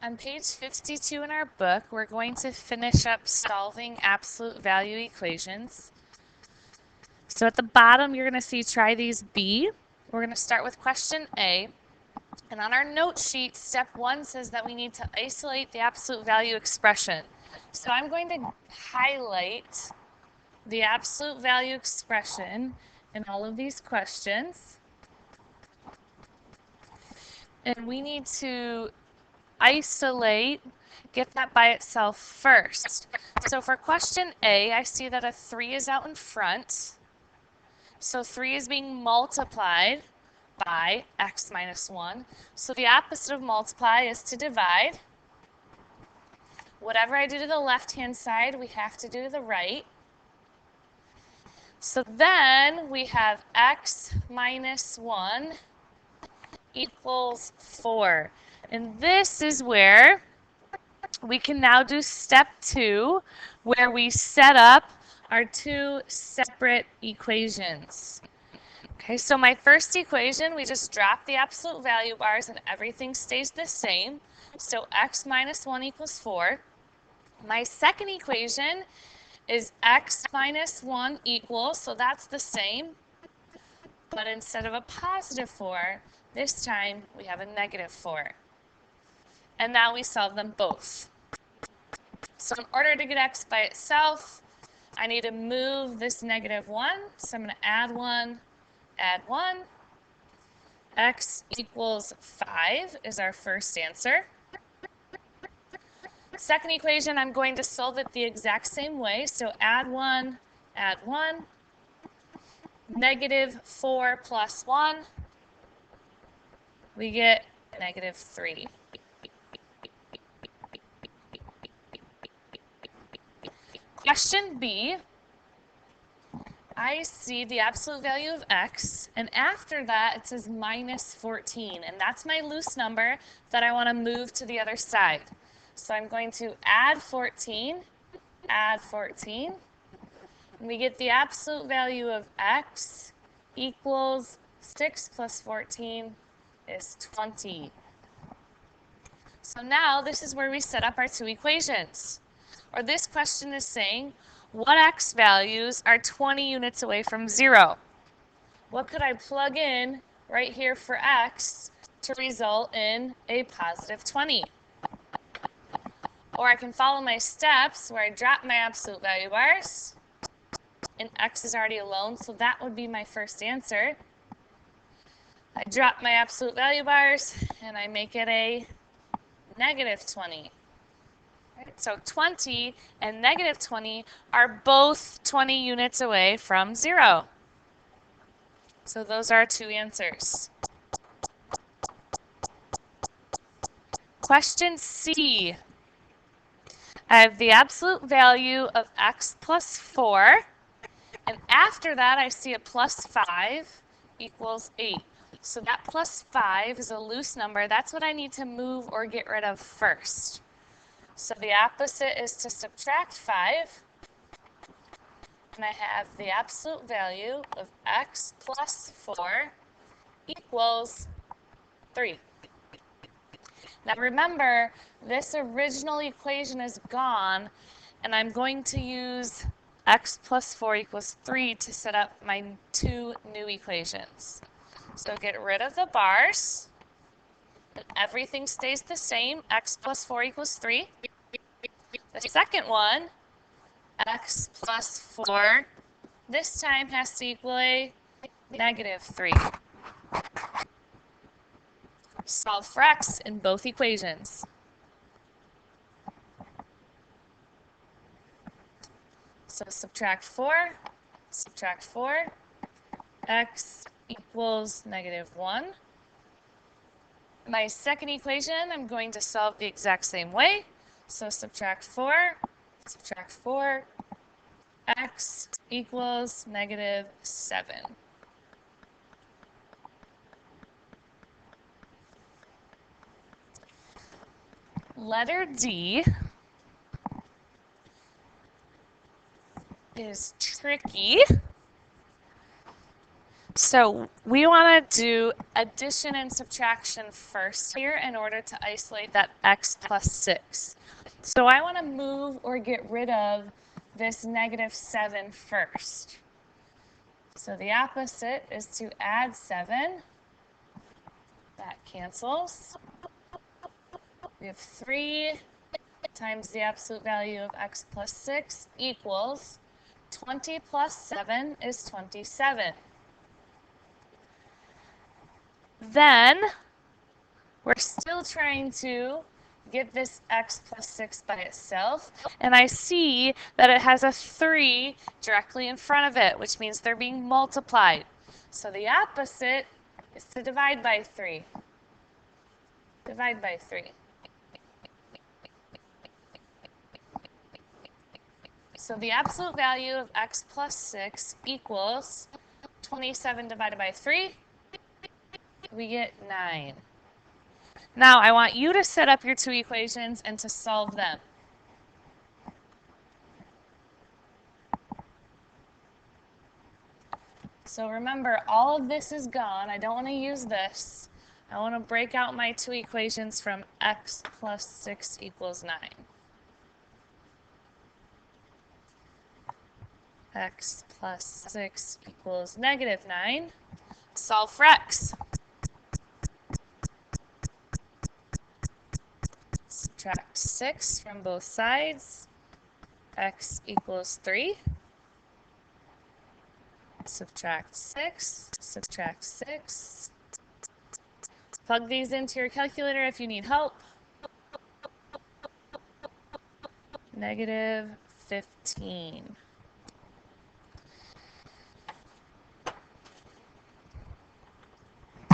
On page 52 in our book, we're going to finish up solving absolute value equations. So at the bottom, you're going to see try these B. We're going to start with question A. And on our note sheet, step 1 says that we need to isolate the absolute value expression. So I'm going to highlight the absolute value expression in all of these questions. And we need to isolate, get that by itself first. So for question A, I see that a 3 is out in front. So 3 is being multiplied by x minus 1. So the opposite of multiply is to divide. Whatever I do to the left-hand side, we have to do to the right. So then we have x minus 1 equals 4. And this is where we can now do step 2, where we set up our two separate equations. Okay, so my first equation, we just drop the absolute value bars and everything stays the same. So x minus 1 equals 4. My second equation is x minus 1 equals, so that's the same, but instead of a positive 4, this time we have a negative 4. And now we solve them both. So in order to get x by itself, I need to move this negative 1. So I'm going to add 1, add 1. X equals 5 is our first answer. Second equation, I'm going to solve it the exact same way. So add 1, add 1. Negative 4 plus 1. We get negative 3. Question B, I see the absolute value of x, and after that it says minus 14, and that's my loose number that I want to move to the other side. So I'm going to add 14, and we get the absolute value of x equals 6 plus 14 is 20. So now this is where we set up our two equations. Or this question is saying, what x values are 20 units away from 0? What could I plug in right here for x to result in a positive 20? Or I can follow my steps where I drop my absolute value bars, and x is already alone, so that would be my first answer. I drop my absolute value bars, and I make it a negative 20. So 20 and negative 20 are both 20 units away from 0. So those are our two answers. Question C. I have the absolute value of x plus 4, and after that I see a plus 5 equals 8. So that plus 5 is a loose number. That's what I need to move or get rid of first. So the opposite is to subtract 5. And I have the absolute value of x plus 4 equals 3. Now remember, this original equation is gone, and I'm going to use x plus 4 equals 3 to set up my two new equations. So get rid of the bars, and everything stays the same. X plus 4 equals 3. The second one, x plus 4, this time has to equal a negative 3. Solve for x in both equations. So subtract 4, x equals negative 1. My second equation, I'm going to solve the exact same way. So subtract 4, x equals negative 7. Letter D is tricky. So we want to do addition and subtraction first here in order to isolate that x plus 6. So I want to move or get rid of this -7 first. So the opposite is to add 7. That cancels. We have 3 times the absolute value of x plus 6 equals 20 plus 7 is 27. Then we're still trying to get this x plus 6 by itself, and I see that it has a 3 directly in front of it, which means they're being multiplied. So the opposite is to divide by 3. Divide by 3. So the absolute value of x plus 6 equals 27 divided by 3. We get 9. Now I want you to set up your two equations and to solve them. So remember, all of this is gone. I don't want to use this. I want to break out my two equations from x plus 6 equals 9. X plus 6 equals -9. Solve for x. Subtract 6 from both sides. X equals 3. Subtract 6. Subtract 6. Plug these into your calculator if you need help. -15.